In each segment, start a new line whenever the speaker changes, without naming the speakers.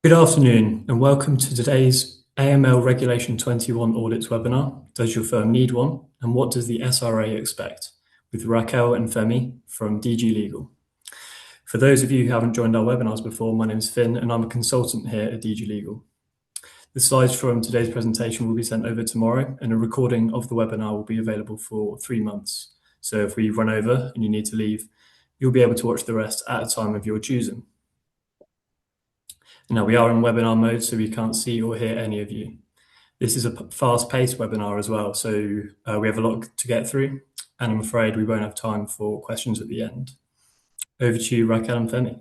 Good afternoon and welcome to today's AML Regulation 21 Audits webinar, Does Your Firm Need One? And What Does the SRA Expect? With Raquel and Femi from DG Legal. For those of you who haven't joined our webinars before, my name is Finn and I'm a consultant here at DG Legal. The slides from today's presentation will be sent over tomorrow and a recording of the webinar will be available for 3 months. So if we run over and you need to leave, you'll be able to watch the rest at a time of your choosing. Now, we are in webinar mode, so we can't see or hear any of you. This is a fast-paced webinar as well, so we have a lot to get through, and I'm afraid we won't have time for questions at the end. Over to you, Raquel and Femi.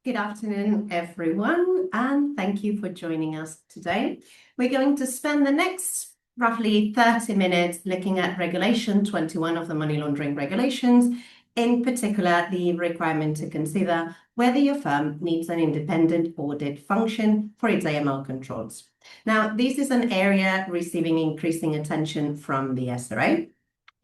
Good afternoon, everyone, and thank you for joining us today. We're going to spend the next roughly 30 minutes looking at Regulation 21 of the Money Laundering Regulations, in particular, the requirement to consider whether your firm needs an independent audit function for its AML controls. Now, this is an area receiving increasing attention from the SRA.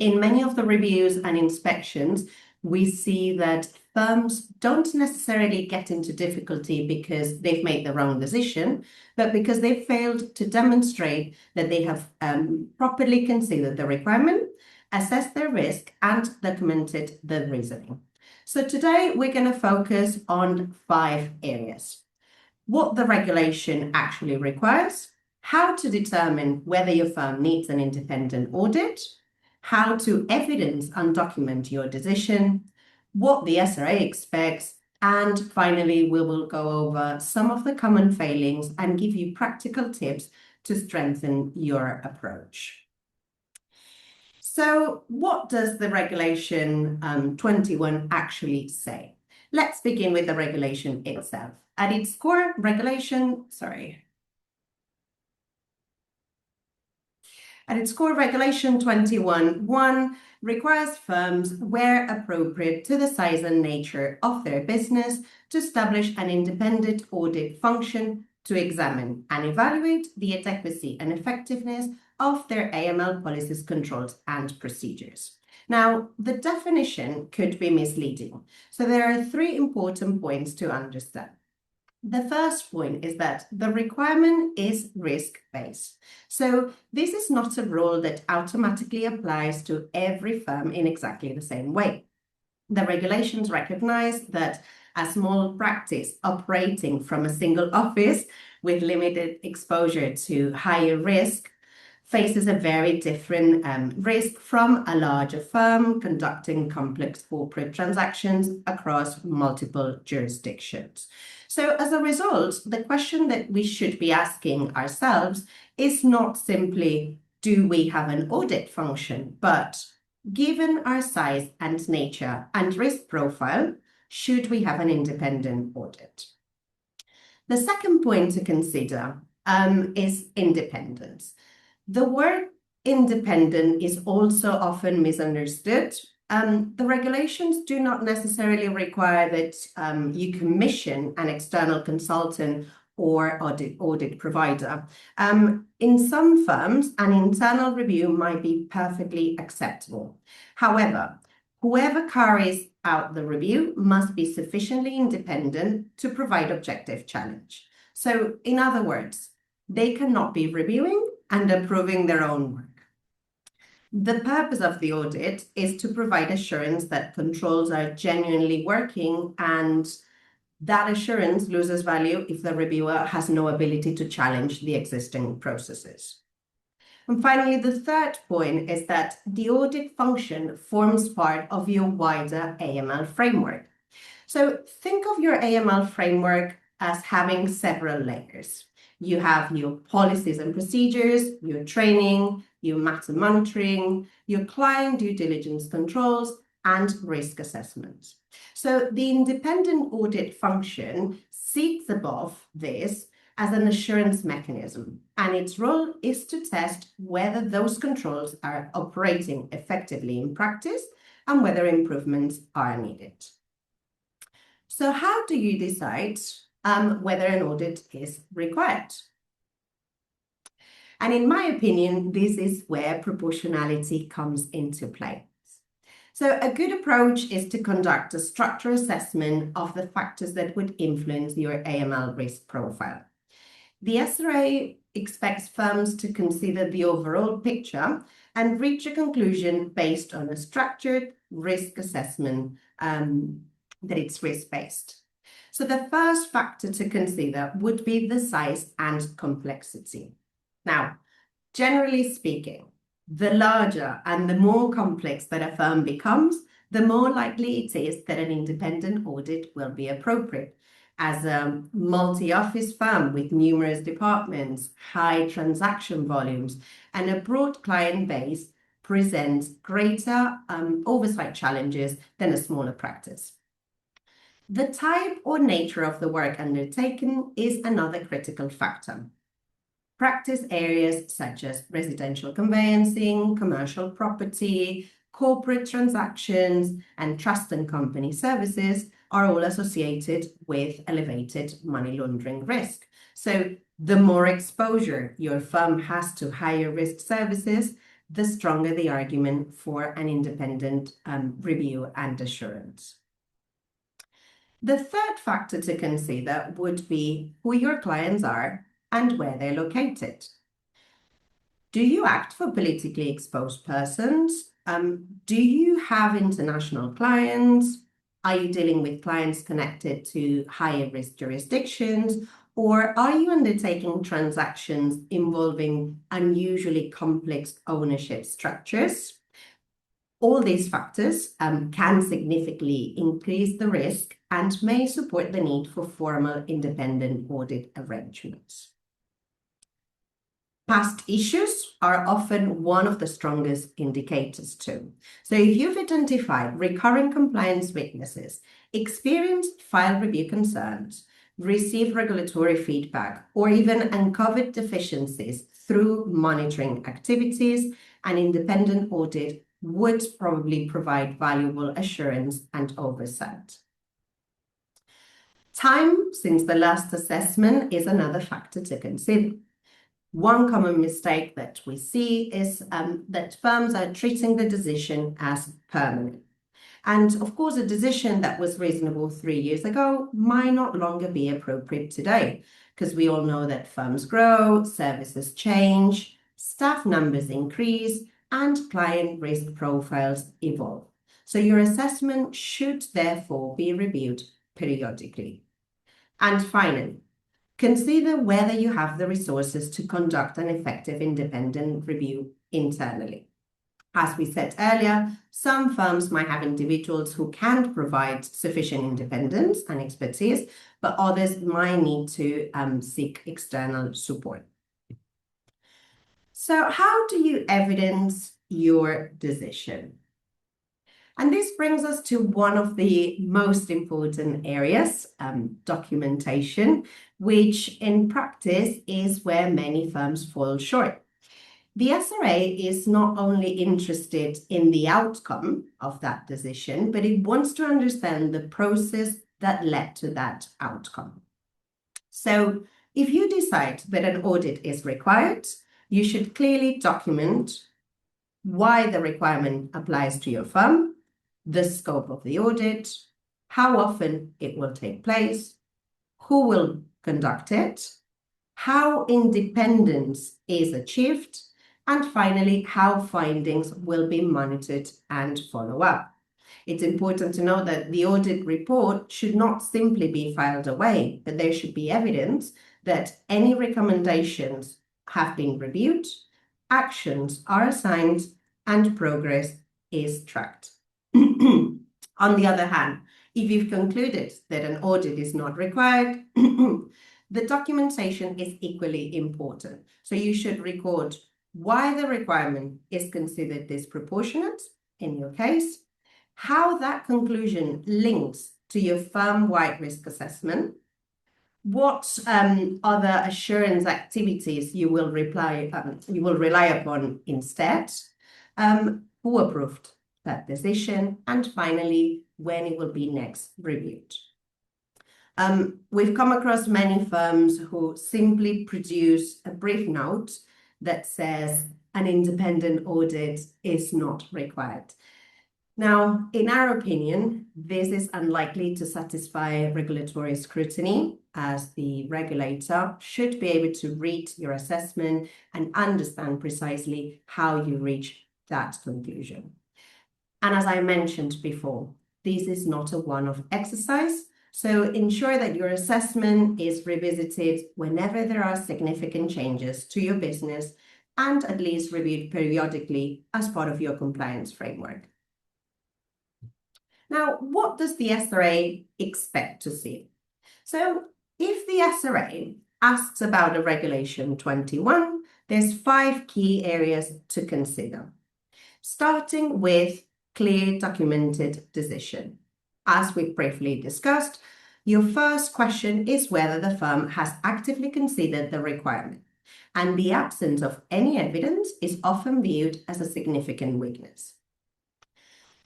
In many of the reviews and inspections, we see that firms don't necessarily get into difficulty because they've made the wrong decision, but because they've failed to demonstrate that they have properly considered the requirement, assessed their risk, and documented the reasoning. So today we're going to focus on 5 areas. What the regulation actually requires, how to determine whether your firm needs an independent audit, how to evidence and document your decision, what the SRA expects, and finally we will go over some of the common failings and give you practical tips to strengthen your approach. So what does the Regulation 21 actually say? Let's begin with the regulation itself. At its core, Regulation 21.1 requires firms, where appropriate to the size and nature of their business, to establish an independent audit function to examine and evaluate the adequacy and effectiveness of their AML policies, controls, and procedures. Now, the definition could be misleading. So there are 3 important points to understand. The first point is that the requirement is risk-based. So this is not a rule that automatically applies to every firm in exactly the same way. The regulations recognize that a small practice operating from a single office with limited exposure to higher risk faces a very different risk from a larger firm conducting complex corporate transactions across multiple jurisdictions. So as a result, the question that we should be asking ourselves is not simply, do we have an audit function, but given our size and nature and risk profile, should we have an independent audit? The second point to consider is independence. The word independent is also often misunderstood. The regulations do not necessarily require that you commission an external consultant or audit provider. In some firms, an internal review might be perfectly acceptable. However, whoever carries out the review must be sufficiently independent to provide objective challenge. So, in other words, they cannot be reviewing and approving their own work. The purpose of the audit is to provide assurance that controls are genuinely working, and that assurance loses value if the reviewer has no ability to challenge the existing processes. And finally, the third point is that the audit function forms part of your wider AML framework. So think of your AML framework as having several layers. You have your policies and procedures, your training, your matter monitoring, your client due diligence controls, and risk assessment. So the independent audit function sits above this as an assurance mechanism, and its role is to test whether those controls are operating effectively in practice and whether improvements are needed. So how do you decide whether an audit is required? And in my opinion, this is where proportionality comes into play. So a good approach is to conduct a structured assessment of the factors that would influence your AML risk profile. The SRA expects firms to consider the overall picture and reach a conclusion based on a structured risk assessment that it's risk-based. So the first factor to consider would be the size and complexity. Now, generally speaking, the larger and the more complex that a firm becomes, the more likely it is that an independent audit will be appropriate. As a multi-office firm with numerous departments, high transaction volumes, and a broad client base presents greater oversight challenges than a smaller practice. The type or nature of the work undertaken is another critical factor. Practice areas such as residential conveyancing, commercial property, corporate transactions, and trust and company services are all associated with elevated money laundering risk. So the more exposure your firm has to higher risk services, the stronger the argument for an independent review and assurance. The third factor to consider would be who your clients are and where they're located. Do you act for politically exposed persons? Do you have international clients? Are you dealing with clients connected to higher risk jurisdictions? Or are you undertaking transactions involving unusually complex ownership structures? All these factors can significantly increase the risk and may support the need for formal independent audit arrangements. Past issues are often one of the strongest indicators too. So if you've identified recurring compliance weaknesses, experienced file review concerns, received regulatory feedback, or even uncovered deficiencies through monitoring activities, an independent audit would probably provide valuable assurance and oversight. Time since the last assessment is another factor to consider. One common mistake that we see is that firms are treating the decision as permanent. And of course, a decision that was reasonable 3 years ago might not longer be appropriate today, because we all know that firms grow, services change, staff numbers increase, and client risk profiles evolve. So your assessment should therefore be reviewed periodically. And finally, consider whether you have the resources to conduct an effective independent review internally. As we said earlier, some firms might have individuals who can provide sufficient independence and expertise, but others might need to seek external support. So how do you evidence your decision? And this brings us to one of the most important areas, documentation, which in practice is where many firms fall short. The SRA is not only interested in the outcome of that decision, but it wants to understand the process that led to that outcome. So if you decide that an audit is required, you should clearly document why the requirement applies to your firm, the scope of the audit, how often it will take place, who will conduct it, how independence is achieved, and finally, how findings will be monitored and follow up. It's important to know that the audit report should not simply be filed away, but there should be evidence that any recommendations have been reviewed, actions are assigned, and progress is tracked. On the other hand, if you've concluded that an audit is not required, the documentation is equally important. So you should record why the requirement is considered disproportionate in your case, how that conclusion links to your firm-wide risk assessment, what other assurance activities you will rely upon instead, who approved that decision, and finally, when it will be next reviewed. We've come across many firms who simply produce a brief note that says an independent audit is not required. Now, in our opinion, this is unlikely to satisfy regulatory scrutiny, as the regulator should be able to read your assessment and understand precisely how you reach that conclusion. And as I mentioned before, this is not a one-off exercise, so ensure that your assessment is revisited whenever there are significant changes to your business and at least reviewed periodically as part of your compliance framework. Now, what does the SRA expect to see? So if the SRA asks about a Regulation 21, there's 5 key areas to consider, starting with clear documented decision. As we briefly discussed, your first question is whether the firm has actively considered the requirement, and the absence of any evidence is often viewed as a significant weakness.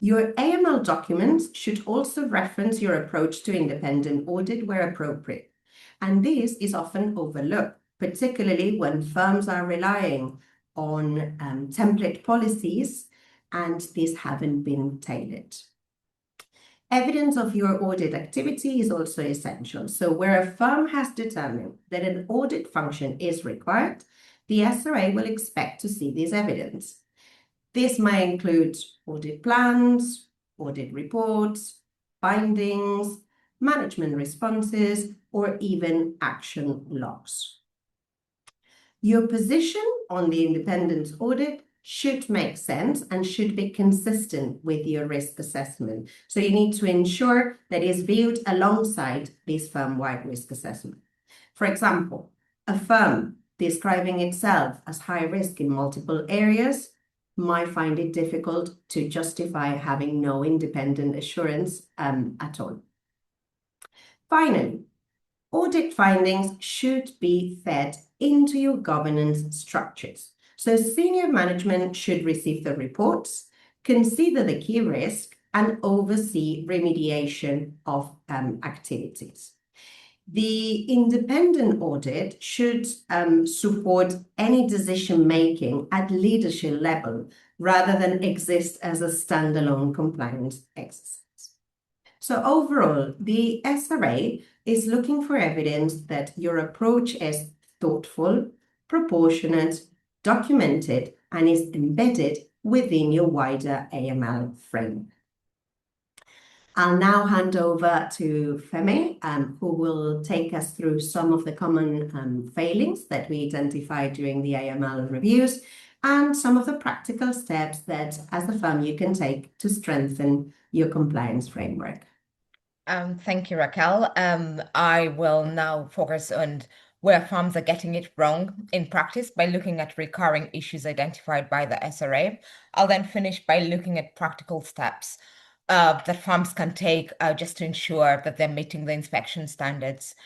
Your AML documents should also reference your approach to independent audit where appropriate, and this is often overlooked, particularly when firms are relying on template policies and these haven't been tailored. Evidence of your audit activity is also essential. So where a firm has determined that an audit function is required, the SRA will expect to see this evidence. This may include audit plans, audit reports, findings, management responses, or even action logs. Your position on the independent audit should make sense and should be consistent with your risk assessment. So you need to ensure that it's viewed alongside this firm-wide risk assessment. For example, a firm describing itself as high risk in multiple areas might find it difficult to justify having no independent assurance at all. Finally, audit findings should be fed into your governance structures. So senior management should receive the reports, consider the key risk, and oversee remediation of activities. The independent audit should support any decision-making at leadership level rather than exist as a standalone compliance exercise. So overall, the SRA is looking for evidence that your approach is thoughtful, proportionate, documented, and is embedded within your wider AML framework. I'll now hand over to Femi, who will take us through some of the common failings that we identified during the AML reviews and some of the practical steps that, as a firm, you can take to strengthen your compliance framework.
Thank you, Raquel. I will now focus on where firms are getting it wrong in practice by looking at recurring issues identified by the SRA. I'll then finish by looking at practical steps that firms can take just to ensure that they're meeting the inspection standards.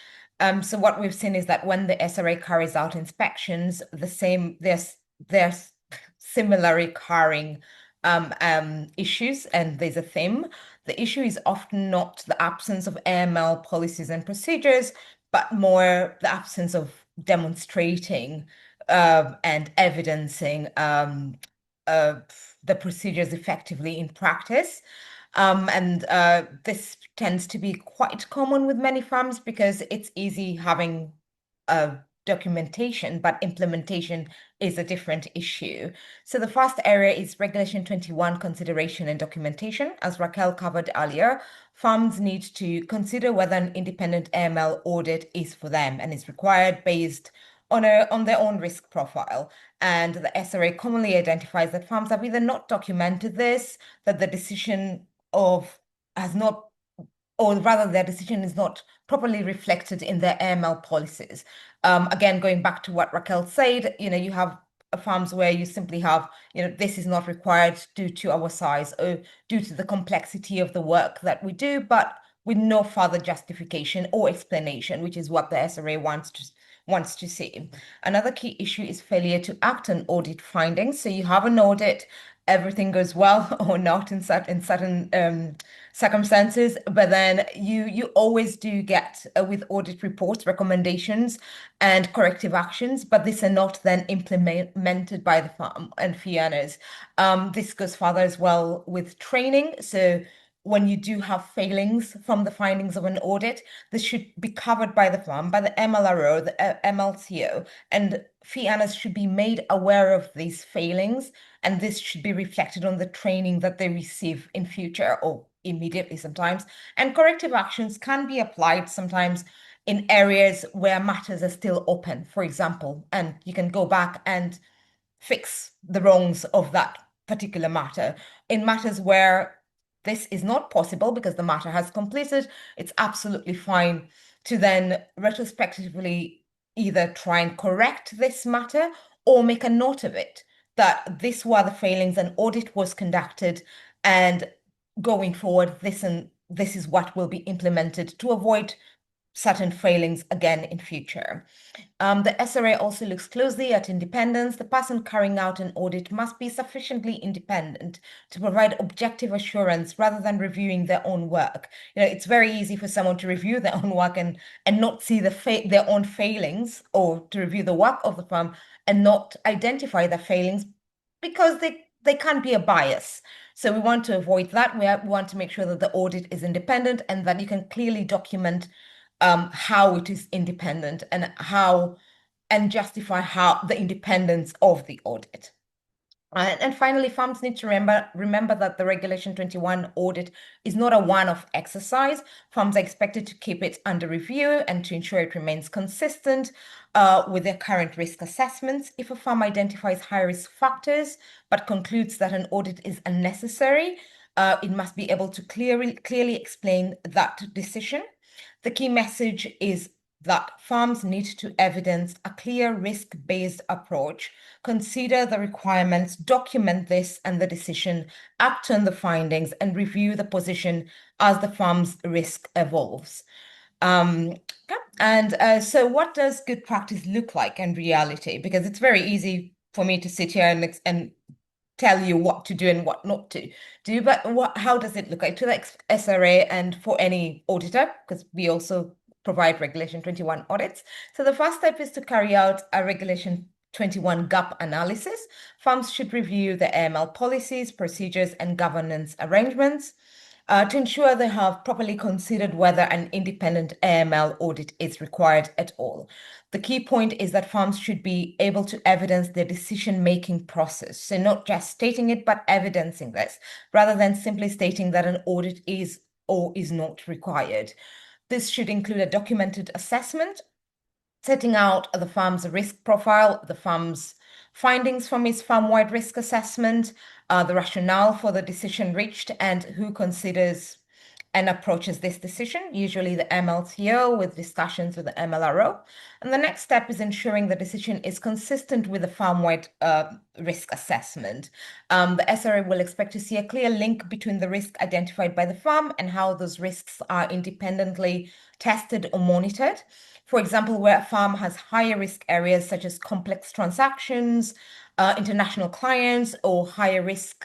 So what we've seen is that when the SRA carries out inspections, there's similar recurring issues, and there's a theme. The issue is often not the absence of AML policies and procedures, but more the absence of demonstrating and evidencing the procedures effectively in practice. This tends to be quite common with many firms because it's easy having documentation, but implementation is a different issue. So the first area is Regulation 21 consideration and documentation. As Raquel covered earlier, firms need to consider whether an independent AML audit is for them and is required based on their own risk profile. And the SRA commonly identifies that firms have either not documented this, that the decision their decision is not properly reflected in their AML policies. Again, going back to what Raquel said, you have firms where you simply have, this is not required due to our size or due to the complexity of the work that we do, but with no further justification or explanation, which is what the SRA wants to see. Another key issue is failure to act on audit findings. So you have an audit everything goes well or not in certain circumstances. But then you always do get with audit reports recommendations and corrective actions, but these are not then implemented by the firm and fee earners. This goes further as well with training. So when you do have failings from the findings of an audit, this should be covered by the firm, by the MLRO, the MLCO, and fee earners should be made aware of these failings, and this should be reflected on the training that they receive in future or immediately sometimes. And corrective actions can be applied sometimes in areas where matters are still open, for example, and you can go back and fix the wrongs of that particular matter. In matters where this is not possible because the matter has completed, it's absolutely fine to then retrospectively either try and correct this matter or make a note of it, that these were the failings, an audit was conducted, and going forward, this is what will be implemented to avoid certain failings again in future. The SRA also looks closely at independence. The person carrying out an audit must be sufficiently independent to provide objective assurance rather than reviewing their own work. It's very easy for someone to review their own work and not see their own failings, or to review the work of the firm and not identify the failings because they can be a bias. So we want to avoid that. We want to make sure that the audit is independent and that you can clearly document how it is independent and justify how the independence of the audit. And finally, firms need to remember that the Regulation 21 audit is not a one-off exercise. Firms are expected to keep it under review and to ensure it remains consistent with their current risk assessments. If a firm identifies high-risk factors but concludes that an audit is unnecessary, it must be able to clearly explain that decision. The key message is that firms need to evidence a clear risk-based approach, consider the requirements, document this and the decision, act on the findings, and review the position as the firm's risk evolves. So what does good practice look like in reality? Because it's very easy for me to sit here and tell you what to do and what not to do, but how does it look like to the SRA and for any auditor, because we also provide Regulation 21 audits. So the first step is to carry out a Regulation 21 gap analysis. Firms should review the AML policies, procedures, and governance arrangements to ensure they have properly considered whether an independent AML audit is required at all. The key point is that firms should be able to evidence their decision-making process. So not just stating it, but evidencing this, rather than simply stating that an audit is or is not required. This should include a documented assessment, setting out the firm's risk profile, the firm's findings from its firm-wide risk assessment, the rationale for the decision reached, and who considers and approaches this decision, usually the MLTO with discussions with the MLRO. And the next step is ensuring the decision is consistent with the firm-wide risk assessment. The SRA will expect to see a clear link between the risk identified by the firm and how those risks are independently tested or monitored. For example, where a firm has higher risk areas such as complex transactions, international clients, or higher risk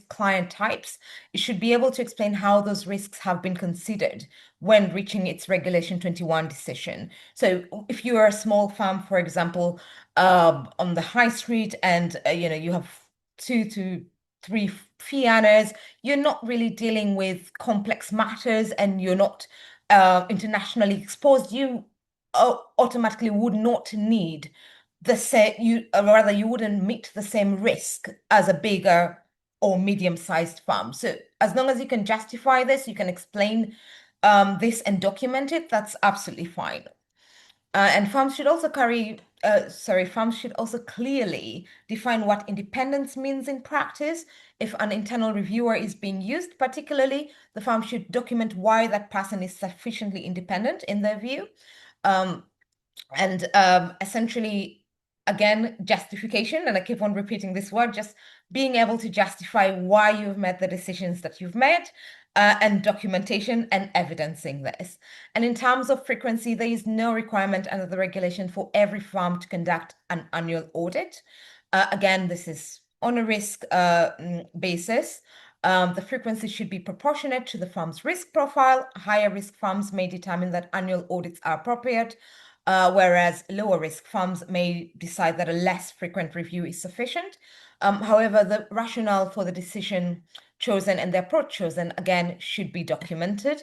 client types, it should be able to explain how those risks have been considered when reaching its Regulation 21 decision. So if you are a small firm, for example, on the high street, and you have 2 to 3 fee earners, you're not really dealing with complex matters and you're not internationally exposed, you automatically would not need the same, you wouldn't meet the same risk as a bigger or medium-sized firm. So as long as you can justify this, you can explain this and document it, that's absolutely fine. And firms should also clearly define what independence means in practice. If an internal reviewer is being used, particularly, the firm should document why that person is sufficiently independent in their view. Essentially, again, justification, and I keep on repeating this word, just being able to justify why you've made the decisions that you've made, and documentation and evidencing this. And in terms of frequency, there is no requirement under the regulation for every firm to conduct an annual audit. Again, this is on a risk basis. The frequency should be proportionate to the firm's risk profile. Higher risk firms may determine that annual audits are appropriate, whereas lower risk firms may decide that a less frequent review is sufficient. However, the rationale for the decision chosen and the approach chosen, again, should be documented.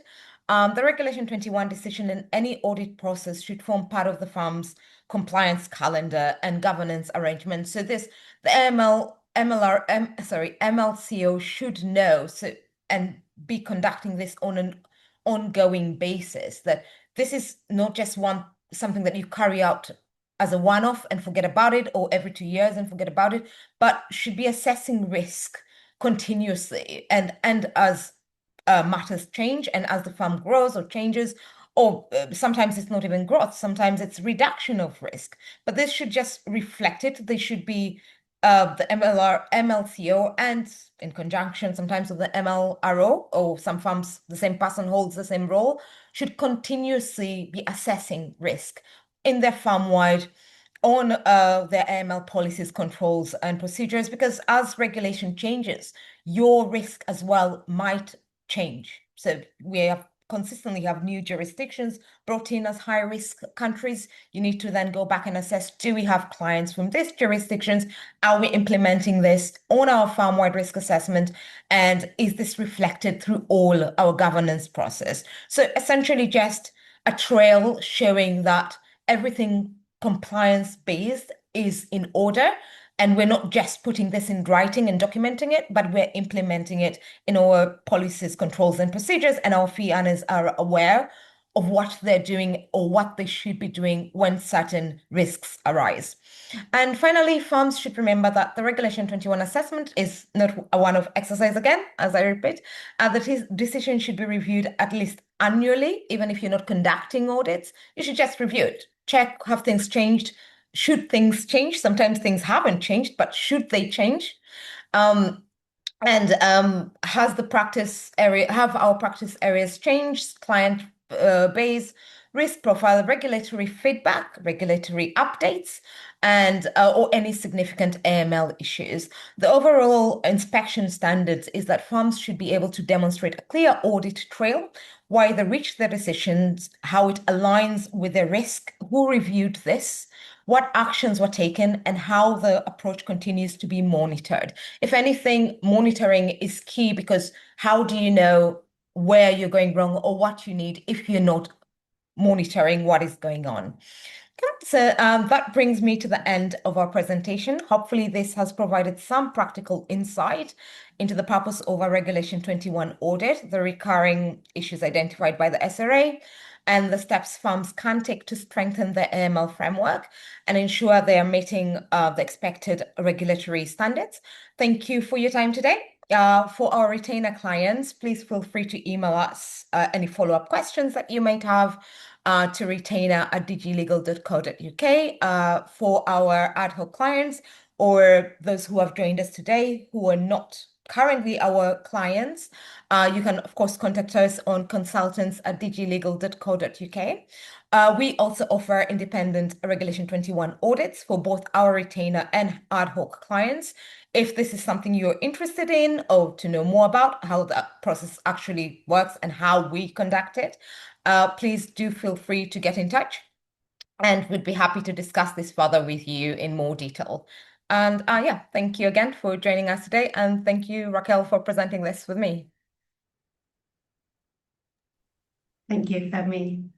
The Regulation 21 decision in any audit process should form part of the firm's compliance calendar and governance arrangements. So the MLCO should know and be conducting this on an ongoing basis, that this is not just something that you carry out as a one-off and forget about it, or every 2 years and forget about it, but should be assessing risk continuously and as matters change and as the firm grows or changes, or sometimes it's not even growth, sometimes it's reduction of risk. But this should just reflect it. They should be the MLCO and in conjunction sometimes with the MLRO, or some firms, the same person holds the same role, should continuously be assessing risk in their firm-wide on their AML policies, controls, and procedures, because as regulation changes, your risk as well might change. So we consistently have new jurisdictions brought in as high-risk countries. You need to then go back and assess, do we have clients from these jurisdictions? Are we implementing this on our firm-wide risk assessment? And is this reflected through all our governance process? So essentially just a trail showing that everything compliance-based is in order, and we're not just putting this in writing and documenting it, but we're implementing it in our policies, controls, and procedures, and our fee earners are aware of what they're doing or what they should be doing when certain risks arise. And finally, firms should remember that the Regulation 21 assessment is not a one-off exercise again, as I repeat. The decision should be reviewed at least annually. Even if you're not conducting audits, you should just review it. Check, have things changed? Should things change? Sometimes things haven't changed, but should they change? Has have our practice areas changed? Client base, risk profile, regulatory feedback, regulatory updates, and or any significant AML issues. The overall inspection standards is that firms should be able to demonstrate a clear audit trail, why they reached their decisions, how it aligns with their risk, who reviewed this, what actions were taken, and how the approach continues to be monitored. If anything, monitoring is key, because how do you know where you're going wrong or what you need if you're not monitoring what is going on? So that brings me to the end of our presentation. Hopefully this has provided some practical insight into the purpose of our Regulation 21 audit, the recurring issues identified by the SRA, and the steps firms can take to strengthen the AML framework and ensure they are meeting the expected regulatory standards. Thank you for your time today. For our retainer clients, please feel free to email us any follow-up questions that you might have to retainer@dglegal.co.uk. For our ad hoc clients or those who have joined us today who are not currently our clients, you can, of course, contact us on consultants@dglegal.co.uk. We also offer independent Regulation 21 audits for both our retainer and ad hoc clients. If this is something you're interested in, or to know more about how the process actually works and how we conduct it, please do feel free to get in touch, and we'd be happy to discuss this further with you in more detail. And yeah, thank you again for joining us today, and thank you, Raquel, for presenting this with me.
Thank you, Femi.